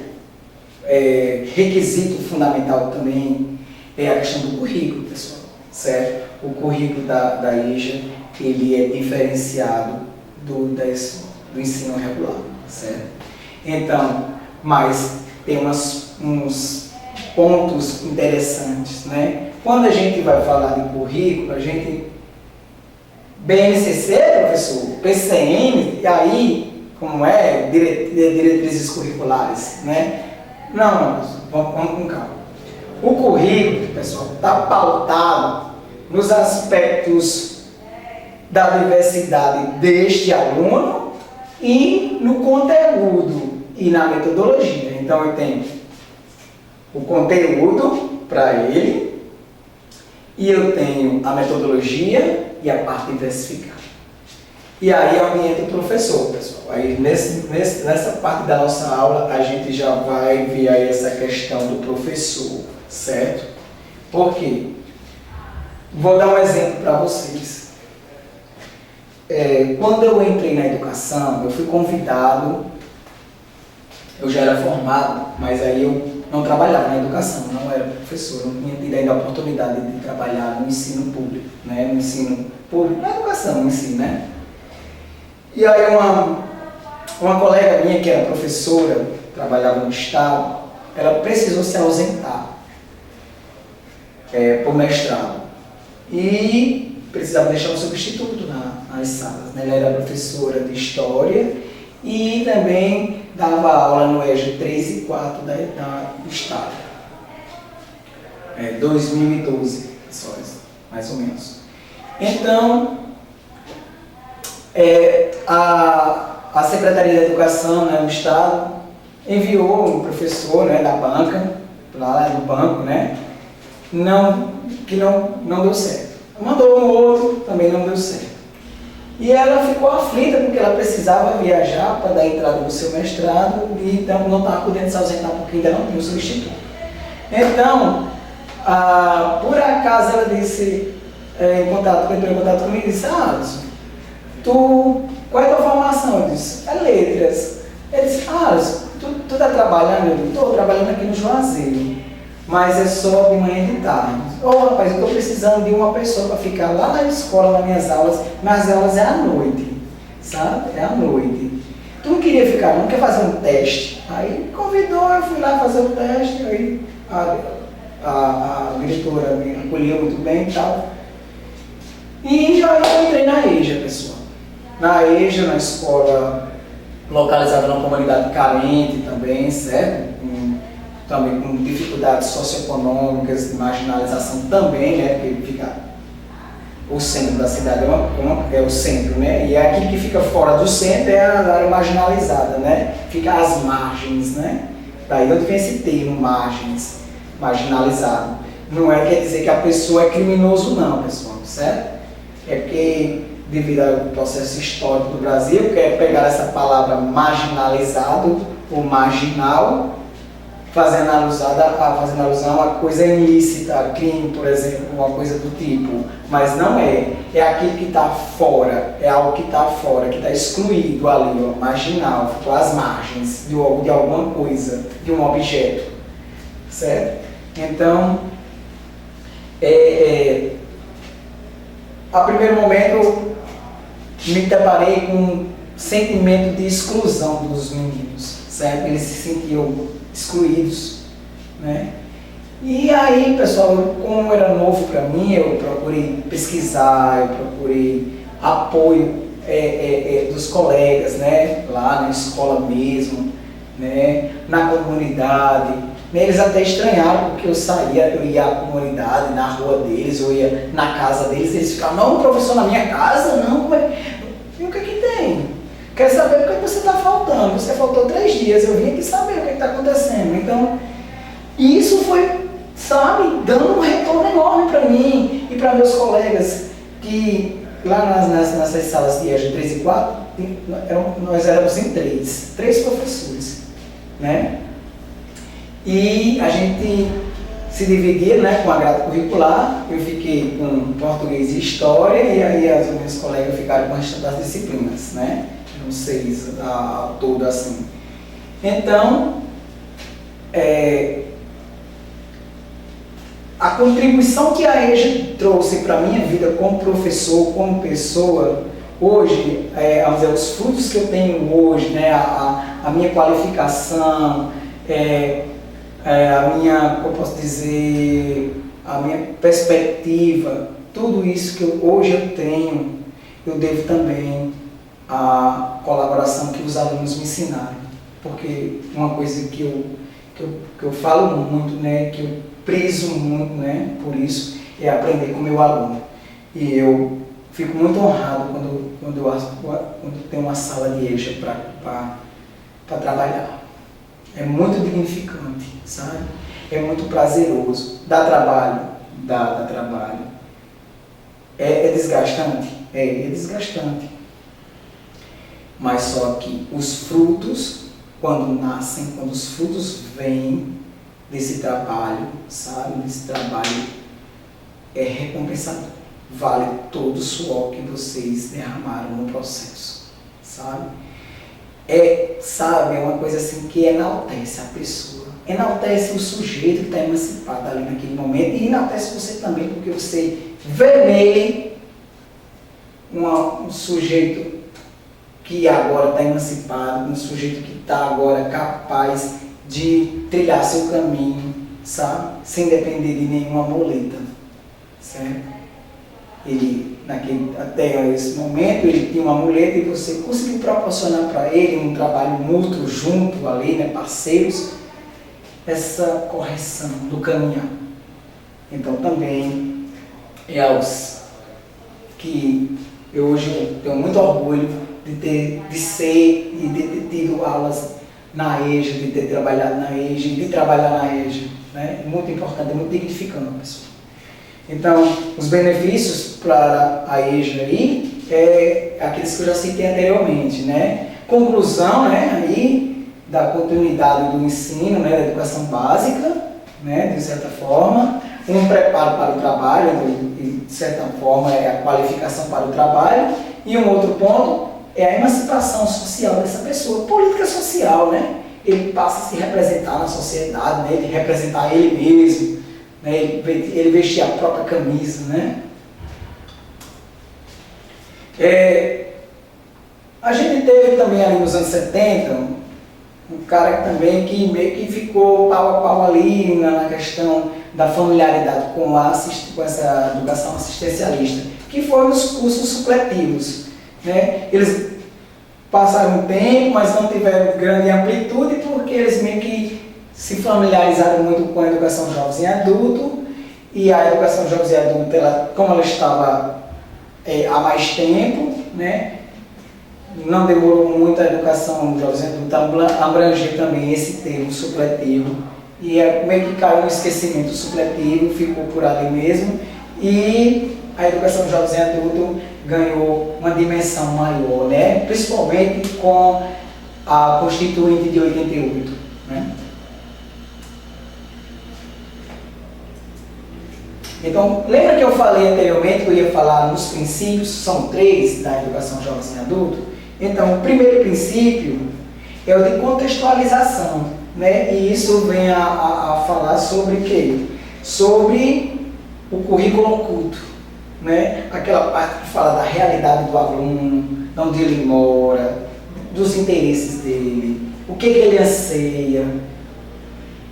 requisito fundamental também é a questão do currículo, pessoal, certo? O currículo da EJA, ele é diferenciado do ensino regular, certo? Então, mas tem uns pontos interessantes, né? Quando a gente vai falar de currículo, a gente... BNCC, professor, PCM, e aí... como diretrizes curriculares, né? Não, vamos com calma. O currículo, pessoal, está pautado nos aspectos da diversidade deste aluno e no conteúdo e na metodologia. Então, eu tenho o conteúdo para ele e eu tenho a metodologia e a parte diversificada. E aí orienta o professor, pessoal. Aí nessa parte da nossa aula a gente já vai ver aí essa questão do professor, certo? Por quê? Vou dar um exemplo para vocês. Quando eu entrei na educação, eu fui convidado, eu já era formado, mas aí eu não trabalhava na educação, não era professor, não tinha tido ainda a oportunidade de trabalhar no ensino público, né? No ensino público, na educação em si, né? E aí uma colega minha que era professora, trabalhava no estado, ela precisou se ausentar por mestrado e precisava deixar um substituto nas salas, né? Ela era professora de História e também dava aula no EJA 3 e 4 da estado. 2012, pessoas, mais ou menos. Então, a Secretaria da Educação, né, do Estado enviou um professor, né, da banca, lá do banco, né, que não deu certo. Mandou um outro, também não deu certo. E ela ficou aflita porque ela precisava viajar para dar entrada no seu mestrado e então não estava podendo se ausentar porque ainda não tinha um substituto. Então, por acaso ela disse, entrou em contato comigo e disse: Alisson, qual é a tua formação? Eu disse: é letras. Ele disse: Alisson, tu está trabalhando? Eu disse: estou trabalhando aqui no Juazeiro, mas é só de manhã e de tarde. Rapaz, eu estou precisando de uma pessoa para ficar lá na escola, nas minhas aulas, mas as aulas é à noite, sabe? É à noite. Tu não queria ficar, não quer fazer um teste? Aí convidou, eu fui lá fazer o teste, aí a diretora me acolheu muito bem e tal. E já eu entrei na EJA, pessoal. Na EJA, na escola localizada numa comunidade carente também, certo? Também com dificuldades socioeconômicas, de marginalização também, né? Porque fica o centro da cidade é o centro, né? E aqui que fica fora do centro é a área marginalizada, né? Fica às margens, né? Daí onde vem esse termo, margens, marginalizado. Não quer dizer que a pessoa é criminoso não, pessoal, certo? É porque, devido ao processo histórico do Brasil, quer pegar essa palavra marginalizado ou marginal, fazendo alusão a coisa ilícita, a crime, por exemplo, uma coisa do tipo. Mas não é. É aquilo que está fora, é algo que está fora, que está excluído ali, ó, marginal, ficou às margens de alguma coisa, de um objeto. Certo? Então, a primeiro momento, me deparei com sentimento de exclusão dos meninos, certo? Eles se sentiam excluídos, né? E aí, pessoal, como era novo para mim, eu procurei pesquisar, eu procurei apoio dos colegas, né? Lá na escola mesmo, né? Na comunidade. Eles até estranharam porque eu saía, eu ia à comunidade, na rua deles, eu ia na casa deles, eles ficavam, não, professor, na minha casa, não, e o que que tem? Quero saber o que você está faltando, você faltou 3 dias, eu vim aqui saber o que está acontecendo. Então, isso foi, sabe, dando um retorno enorme para mim e para meus colegas, que lá nessas salas de EJA 3 e 4, nós éramos em 3 professores, né? E a gente se dividia, né, com a grade curricular. Eu fiquei com português e história, e aí os meus colegas ficaram com o resto das disciplinas, né? Eram 6 ao todo, assim. Então, a contribuição que a EJA trouxe para a minha vida como professor, como pessoa, hoje, vamos dizer, os frutos que eu tenho hoje, né, a minha qualificação, a minha, como eu posso dizer, a minha perspectiva, tudo isso que hoje eu tenho, eu devo também à colaboração que os alunos me ensinaram. Porque uma coisa que eu falo muito, né, que eu prezo muito, né, por isso, é aprender com o meu aluno. E eu fico muito honrado quando tem uma sala de EJA para trabalhar. É muito dignificante, sabe? É muito prazeroso. Dá trabalho? Dá trabalho. É desgastante? É desgastante. Mas só que os frutos, quando nascem, quando os frutos vêm desse trabalho, sabe? Desse trabalho é recompensador. Vale todo o suor que vocês derramaram no processo, sabe? Sabe, é uma coisa assim que enaltece a pessoa, enaltece o sujeito que está emancipado ali naquele momento, e enaltece você também, porque você vê nele um sujeito que agora está emancipado, um sujeito que está agora capaz de trilhar seu caminho, sabe, sem depender de nenhuma muleta, certo? Ele, até esse momento, ele tinha uma muleta e você conseguiu proporcionar para ele um trabalho mútuo, junto ali, né, parceiros, essa correção do caminhar. Então também é aos que eu hoje tenho muito orgulho de ser e de ter tido aulas na EJA, de ter trabalhado na EJA, de trabalhar na EJA, né? É muito importante, é muito dignificante, pessoal. Então, os benefícios para a EJA aí aqueles que eu já citei anteriormente, né? Conclusão, né, aí, da continuidade do ensino, né, da educação básica, né, de certa forma, um preparo para o trabalho, de certa forma é a qualificação para o trabalho, e um outro ponto é a emancipação social dessa pessoa, política social, né? Ele passa a se representar na sociedade, né, ele representar ele mesmo, né, ele vestir a própria camisa, né? A gente teve também ali nos anos 70 um cara também que meio que ficou pau a pau ali na questão da familiaridade com essa educação assistencialista, que foram os cursos supletivos, né? Eles passaram um tempo, mas não tiveram grande amplitude, porque eles meio que se familiarizaram muito com a educação jovem e adulto, e a educação jovem e adulto, como ela estava há mais tempo, né, não demorou muito a educação jovem e adulto abranger também esse termo supletivo, e meio que caiu no esquecimento supletivo, ficou por ali mesmo, e a educação jovem e adulto ganhou uma dimensão maior, né, principalmente com a Constituinte de 88, né? Então, lembra que eu falei anteriormente que eu ia falar nos princípios, são 3 da educação jovem e adulto? Então, o primeiro princípio é o de contextualização, né? E isso vem a falar sobre o quê? Sobre o currículo oculto, né? Aquela parte que fala da realidade do aluno, de onde ele mora, dos interesses dele, o que ele anseia,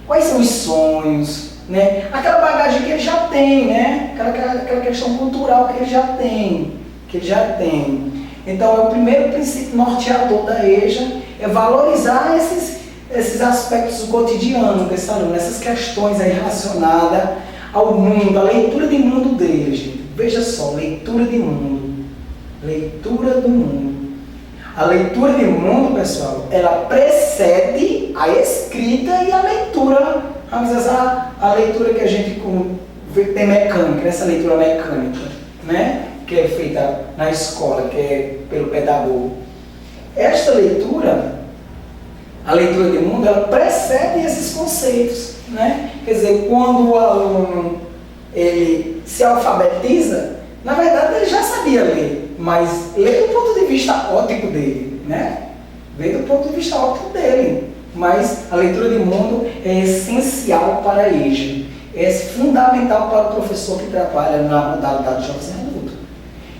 quais são os sonhos, né? Aquela bagagem que ele já tem, né? Aquela questão cultural que ele já tem. Então, é o primeiro princípio norteador da EJA, é valorizar esses aspectos do cotidiano desse aluno, essas questões aí relacionadas ao mundo, a leitura de mundo dele, gente. Veja só, leitura de mundo. Leitura do mundo. A leitura de mundo, pessoal, ela precede a escrita e a leitura, vamos dizer, a leitura que a gente tem mecânica, essa leitura mecânica, né? Que é feita na escola, que é pelo pedagogo. Esta leitura, a leitura de mundo, ela precede esses conceitos, né? Quer dizer, quando o aluno ele se alfabetiza, na verdade ele já sabia ler, mas lê do ponto de vista óptico dele, né? Lê do ponto de vista óptico dele. Mas a leitura de mundo é essencial para a EJA, é fundamental para o professor que trabalha na modalidade de jovens e adultos.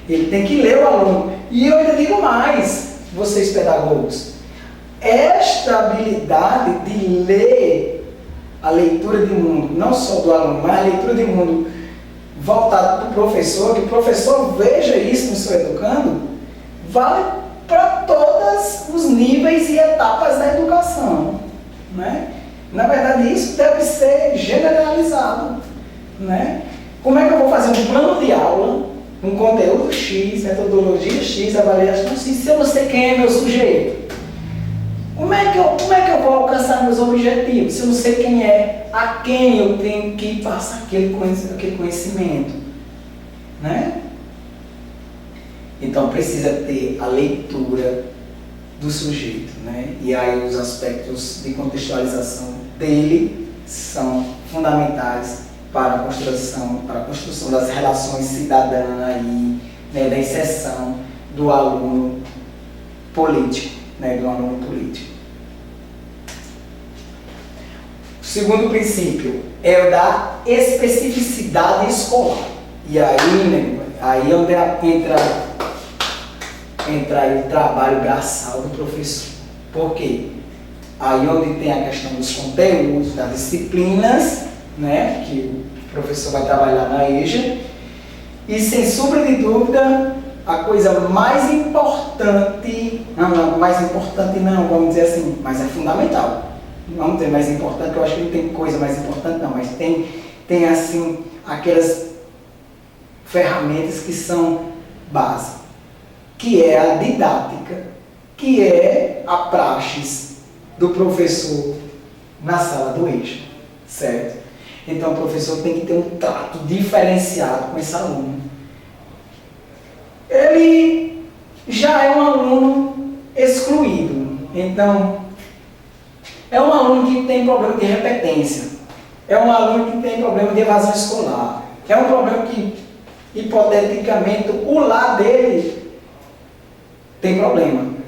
Ele tem que ler o aluno. E eu ainda digo mais, vocês pedagogos, esta habilidade de ler a leitura de mundo, não só do aluno, mas a leitura de mundo voltada para o professor, que o professor veja isso no seu educando, vale para todos os níveis e etapas da educação, né? Na verdade, isso deve ser generalizado, né? Como é que eu vou fazer um plano de aula, um conteúdo X, metodologia X, avaliação X, se eu não sei quem é meu sujeito? Como é que eu vou alcançar meus objetivos se eu não sei quem é, a quem eu tenho que passar aquele conhecimento, né? Então precisa ter a leitura do sujeito, né? E aí os aspectos de contextualização dele são fundamentais para a construção das relações cidadãs aí, né? Da inserção do aluno político, né? Do aluno político. O segundo princípio é o da especificidade escolar. E aí, né? Aí é onde entra aí o trabalho braçal do professor. Por quê? Aí onde tem a questão dos conteúdos, das disciplinas, né, que o professor vai trabalhar na EJA, e sem sombra de dúvida, a coisa mais importante, vamos dizer assim, mas é fundamental. Vamos dizer mais importante, eu acho que não tem coisa mais importante não, mas tem assim, aquelas ferramentas que são básicas, que é a didática, que é a praxis do professor na sala do EJA, certo? Então o professor tem que ter um trato diferenciado com esse aluno. Ele já é um aluno excluído, então é um aluno que tem problema de repetência, é um aluno que tem problema de evasão escolar, é um problema que, hipoteticamente, o lar dele tem problema.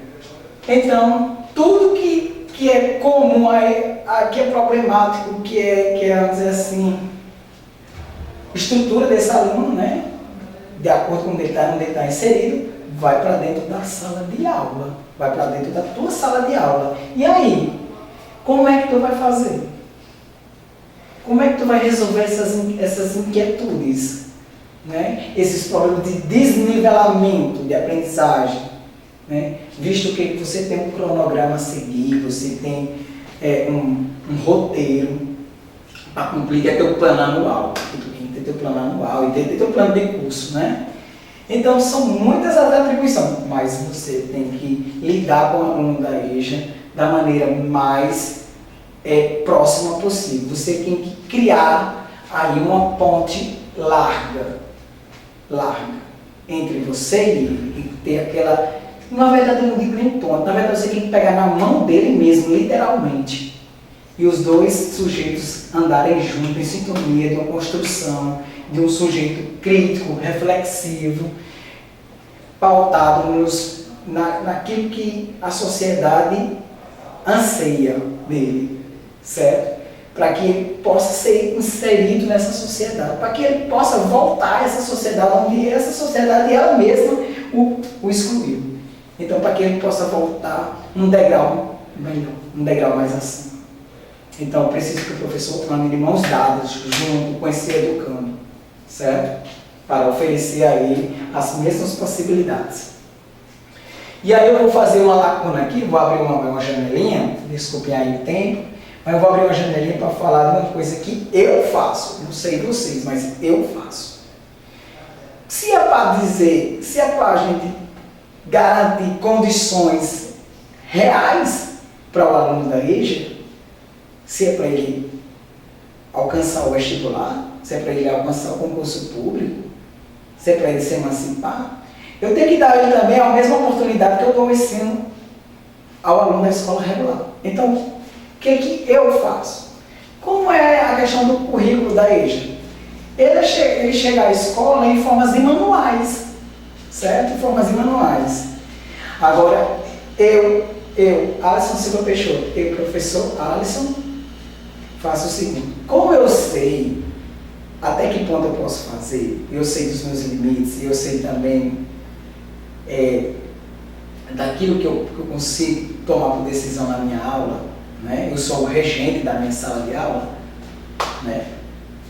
Então, tudo que é comum, que é problemático, que é, vamos dizer assim, estrutura desse aluno, né? De acordo com onde ele está inserido, vai para dentro da sala de aula, vai para dentro da tua sala de aula. E aí, como é que tu vai fazer? Como é que tu vai resolver essas inquietudes, né? Esses problemas de desnivelamento de aprendizagem, né? Visto que você tem um cronograma a seguir, você tem um roteiro para cumprir, que é teu plano anual, tem teu plano anual e tem teu plano de curso, né? Então são muitas as atribuições, mas você tem que lidar com o aluno da EJA da maneira mais próxima possível. Você tem que criar aí uma ponte larga entre você e ele, e ter aquela... Na verdade, eu não digo nem ponto, na verdade você tem que pegar na mão dele mesmo, literalmente. E os dois sujeitos andarem juntos em sintonia de uma construção, de um sujeito crítico, reflexivo, pautado naquilo que a sociedade anseia dele, certo? Para que ele possa ser inserido nessa sociedade, para que ele possa voltar a essa sociedade, onde essa sociedade ela mesma o excluiu. Então, para que ele possa voltar um degrau melhor, um degrau mais acima. Então, eu preciso que o professor ande de mãos dadas, junto com esse educando, certo? Para oferecer a ele as mesmas possibilidades. E aí eu vou fazer uma lacuna aqui, vou abrir uma janelinha, desculpem aí o tempo, mas eu vou abrir uma janelinha para falar de uma coisa que eu faço, não sei vocês, mas eu faço. Se é para dizer, se é para a gente garantir condições reais para o aluno da EJA, se é para ele alcançar o vestibular, se é para ele alcançar o concurso público, se é para ele se emancipar, eu tenho que dar a ele também a mesma oportunidade que eu dou ensino ao aluno da escola regular. Então, o que eu faço? Como é a questão do currículo da EJA? Ele chega à escola em formas de manuais, certo? Em formas de manuais. Agora, Alisson Silva Peixoto, professor Alisson, faço o seguinte: como eu sei até que ponto eu posso fazer, eu sei dos meus limites, e eu sei também daquilo que eu consigo tomar por decisão na minha aula, né? Eu sou o regente da minha sala de aula, né?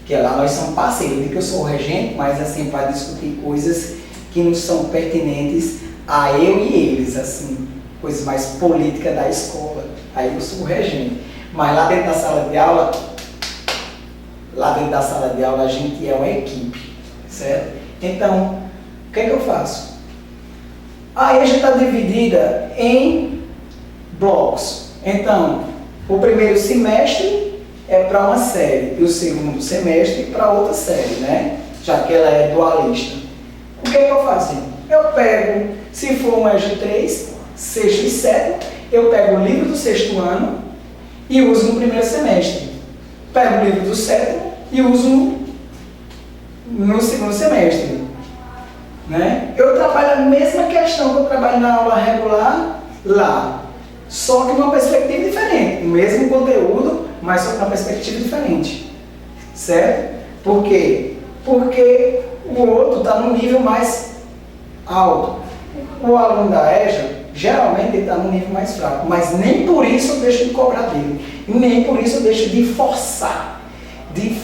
Que lá nós somos parceiros, não que eu sou o regente, mas assim, para discutir coisas que não são pertinentes a eu e eles, assim, coisas mais políticas da escola, aí eu sou o regente. Mas lá dentro da sala de aula, a gente é uma equipe, certo? Então, o que é que eu faço? A EJA está dividida em blocos. Então, o primeiro semestre é para uma série e o segundo semestre para outra série, né? Já que ela é dualista. O que é que eu faço? Eu pego, se for um EJA 3, sexto e sétimo, eu pego o livro do sexto ano e uso no primeiro semestre. Pego o livro do sétimo e uso no segundo semestre. Né? Eu trabalho a mesma questão que eu trabalho na aula regular lá, só que numa perspectiva diferente. O mesmo conteúdo, mas só com uma perspectiva diferente. Certo? Por quê? Porque o outro está no nível mais alto. O aluno da EJA, geralmente, está no nível mais fraco, mas nem por isso eu deixo de cobrar dele, nem por isso eu deixo de forçar, de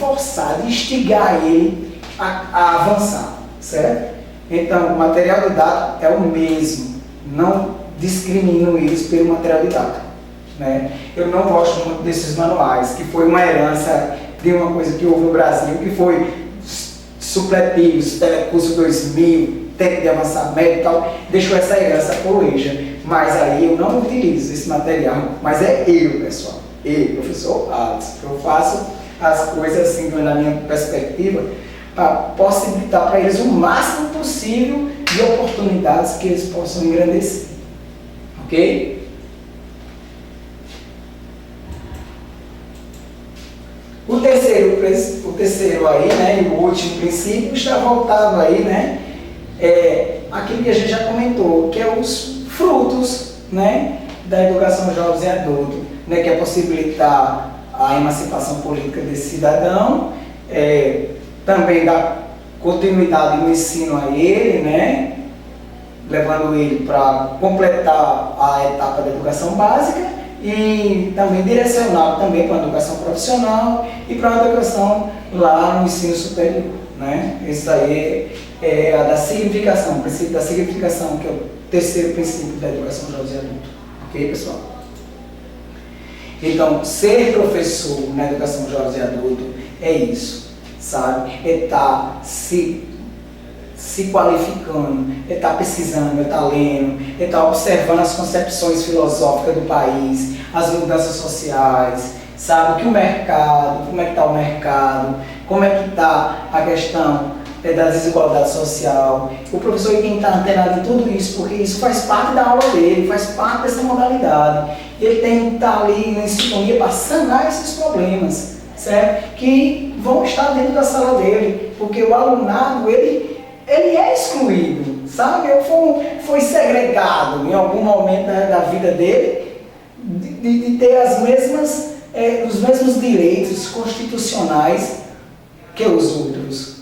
instigar ele a avançar. Certo? Então, o material didático é o mesmo, não discrimino eles pelo material didático. Né? Eu não gosto muito desses manuais, que foi uma herança de uma coisa que houve no Brasil, que foi supletivos, Telecurso 2000, tempo de avançar médio e tal, deixou essa herança por EJA. Mas aí eu não utilizo esse material, mas é eu, pessoal, professor Alisson, eu faço as coisas assim, na minha perspectiva, para possibilitar para eles o máximo possível de oportunidades que eles possam engrandecer. Ok? O terceiro aí, né, e o último princípio está voltado aí, né, aquilo que a gente já comentou, que é os frutos, né, da educação jovem e adulto, né, que é possibilitar a emancipação política desse cidadão, também dar continuidade no ensino a ele, né? Levando ele para completar a etapa da educação básica e também direcionar também para a educação profissional e para a educação lá no ensino superior, né? Isso aí é a da significação, o princípio da significação, que é o terceiro princípio da educação jovem e adulto. Ok, pessoal? Então, ser professor na educação jovem e adulto é isso. Sabe? É estar se qualificando, é estar pesquisando, é estar lendo, é estar observando as concepções filosóficas do país, as mudanças sociais, sabe? Que o mercado, como é que está o mercado, como é que está a questão da desigualdade social. O professor tem que estar antenado em tudo isso, porque isso faz parte da aula dele, faz parte dessa modalidade. Ele tem que estar ali em sintonia para sanar esses problemas, certo? Que vão estar dentro da sala dele, porque o alunado, ele é excluído, sabe? Foi segregado em algum momento da vida dele de ter os mesmos direitos constitucionais que os outros,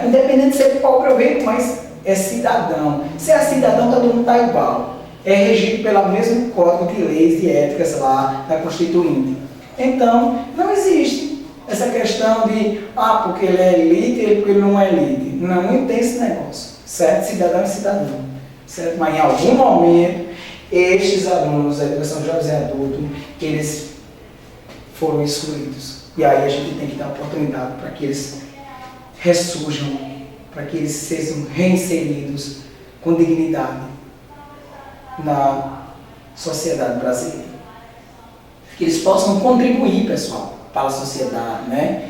independente de ser de qual proveito, mas é cidadão. Se é cidadão, todo mundo está igual. é regido pelo mesmo código de leis e éticas lá da Constituinte. Então, não existe essa questão de, porque ele é elite e porque ele não é elite. Não tem esse negócio, certo? Cidadão e cidadão, certo? Mas em algum momento, estes alunos da educação jovem e adulto, eles foram excluídos. E aí a gente tem que dar oportunidade para que eles ressurjam, para que eles sejam reinseridos com dignidade na sociedade brasileira. Que eles possam contribuir, pessoal, para a sociedade, né?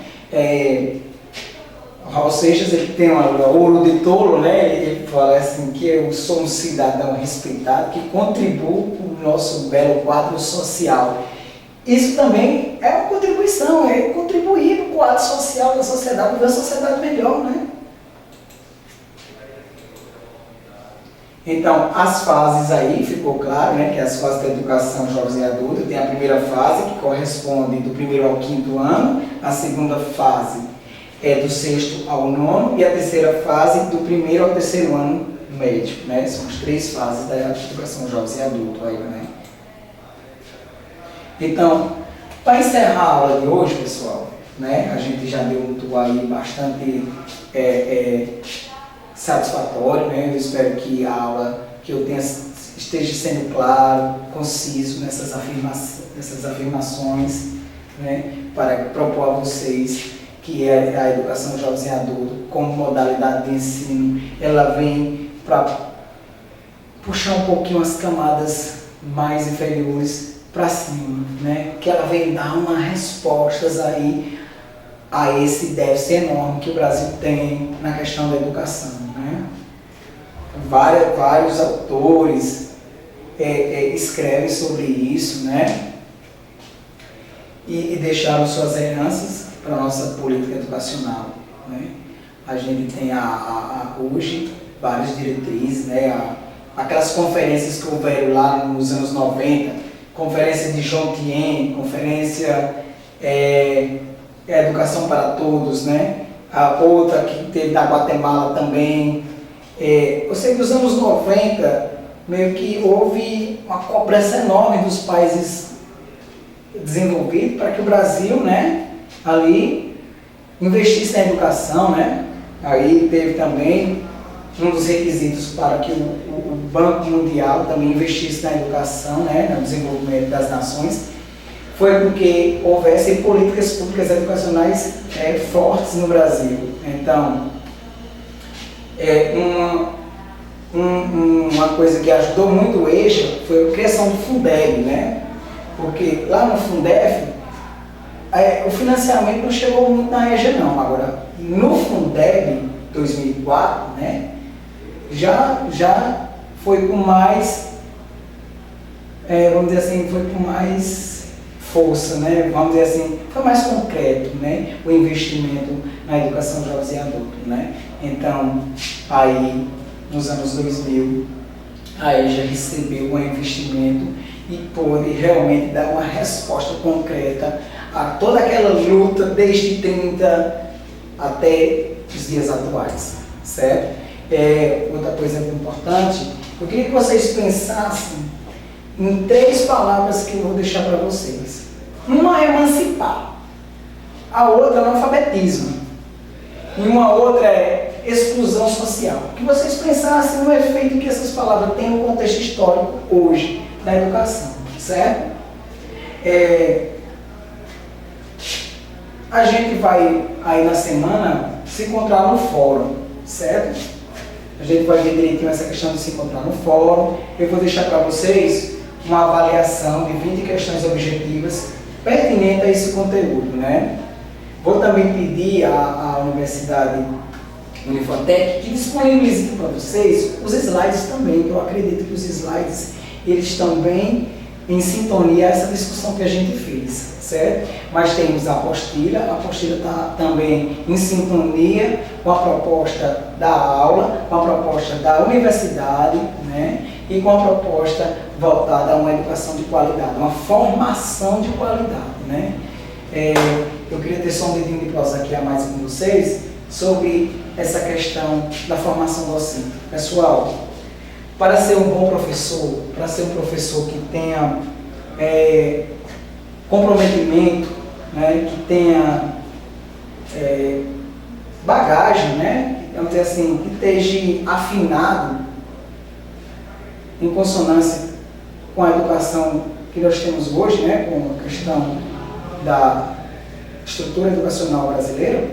O Raul Seixas, ele tem uma ouro de tolo, né? Ele fala assim, que eu sou um cidadão respeitado, que contribuo para o nosso belo quadro social. Isso também é uma contribuição, é contribuir para o quadro social da sociedade, para uma sociedade melhor, né? Então, as fases aí, ficou claro, né, que as fases da educação jovem e adulta, tem a primeira fase, que corresponde do 1º ao 5º ano, a segunda fase é do 6º ao 9º, e a terceira fase do 1º ao 3º ano médio, né? São as 3 fases da educação jovem e adulto aí, né? Então, para encerrar a aula de hoje, pessoal, né, a gente já deu um tour aí bastante satisfatório, né? Eu espero que a aula que eu tenha esteja sendo claro, conciso nessas afirmações, né? Para propor a vocês que a educação jovem e adulto, como modalidade de ensino, ela vem para puxar um pouquinho as camadas mais inferiores para cima, né? Que ela vem dar umas respostas aí a esse déficit enorme que o Brasil tem na questão da educação, né? Vários autores escrevem sobre isso, né? E deixaram suas heranças para a nossa política educacional, né? A gente tem hoje várias diretrizes, né? Aquelas conferências que houveram lá nos anos 90, conferência de João Tien, conferência Educação para Todos, né? A outra que teve na Guatemala também. Eu sei que nos anos 90, meio que houve uma cobrança enorme dos países desenvolvidos para que o Brasil, né, ali investisse na educação, né? Aí teve também um dos requisitos para que o Banco Mundial também investisse na educação, né, no desenvolvimento das nações, foi porque houvesse políticas públicas educacionais fortes no Brasil. Então, uma coisa que ajudou muito o EJA foi a criação do Fundeb, né? Porque lá no Fundef, o financiamento não chegou muito na EJA não. Agora, no Fundeb 2004, né, já foi com mais, vamos dizer assim, foi com mais força, né? Vamos dizer assim, foi mais concreto, né, o investimento na educação jovem e adulto, né? Então, aí, nos anos 2000, a EJA recebeu um investimento e pôde realmente dar uma resposta concreta a toda aquela luta desde 30 até os dias atuais, certo? Outra coisa importante, eu queria que vocês pensassem em 3 palavras que eu vou deixar para vocês. Uma é emancipar, a outra é analfabetismo, e uma outra é exclusão social. Que vocês pensassem no efeito que essas palavras têm no contexto histórico hoje da educação, certo? A gente vai aí na semana se encontrar no fórum, certo? A gente vai ver direitinho essa questão de se encontrar no fórum. Eu vou deixar para vocês uma avaliação de 20 questões objetivas pertinentes a esse conteúdo, né? Vou também pedir à Universidade Unifotec que disponibilize para vocês os slides também, que eu acredito que os slides eles estão bem em sintonia a essa discussão que a gente fez, certo? Mas temos a apostila está também em sintonia com a proposta da aula, com a proposta da universidade, né? E com a proposta voltada a uma educação de qualidade, uma formação de qualidade, né? Eu queria ter só um dedinho de prosa aqui a mais com vocês sobre essa questão da formação docente. Pessoal, para ser um bom professor, para ser um professor que tenha comprometimento, né, que tenha bagagem, né, vamos dizer assim, que esteja afinado em consonância com a educação que nós temos hoje, né, com a questão da estrutura educacional brasileira,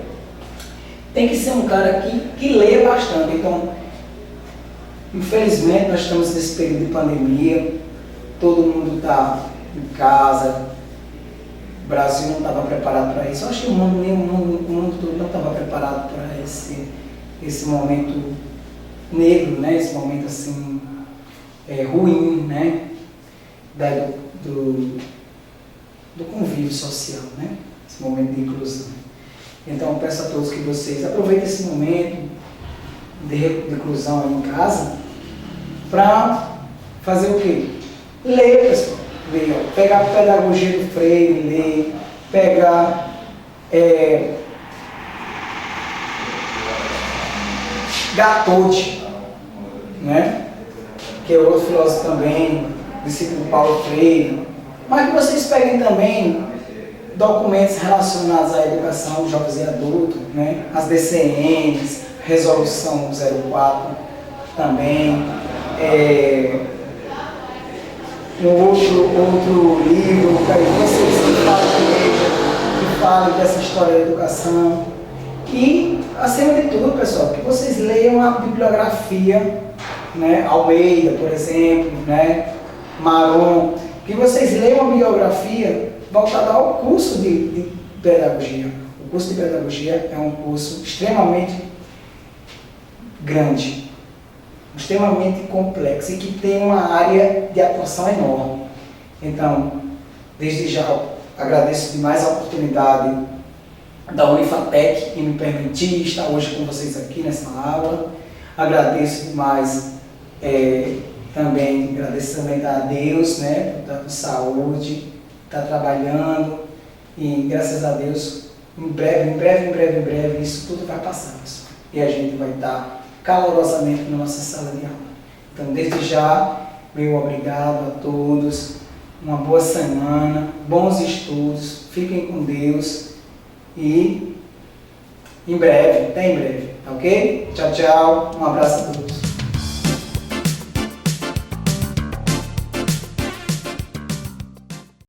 tem que ser um cara que leia bastante. Então, infelizmente, nós estamos nesse período de pandemia, todo mundo está em casa, o Brasil não estava preparado para isso. Eu acho que o mundo todo não estava preparado para esse momento negro, né? Esse momento assim, ruim, né? Do convívio social, né? Esse momento de inclusão. Então, eu peço a todos que vocês aproveitem esse momento de inclusão aí em casa para fazer o quê? Ler, pessoal. Ler, ó. Pegar a pedagogia do Freire, ler, pegar Gatoti, né? Que é outro filósofo também, discípulo de Paulo Freire, mas que vocês peguem também documentos relacionados à educação de jovens e adultos, né? As DCNs, Resolução 04 também, um outro livro que vocês que falem dessa história da educação. E, acima de tudo, pessoal, que vocês leiam a bibliografia, né? Almeida, por exemplo, né? Maron, que vocês leiam a bibliografia voltada ao curso de pedagogia. O curso de pedagogia é um curso extremamente grande, extremamente complexo e que tem uma área de atuação enorme. Então, desde já, agradeço demais a oportunidade da Unifatec em me permitir estar hoje com vocês aqui nessa aula. Agradeço demais agradeço também a Deus, né, por saúde, está trabalhando e graças a Deus, em breve, isso tudo vai passar, pessoal. E a gente vai estar calorosamente na nossa sala de aula. Então, desde já, meu obrigado a todos, uma boa semana, bons estudos, fiquem com Deus e até em breve, tá ok? Tchau, tchau, um abraço a todos.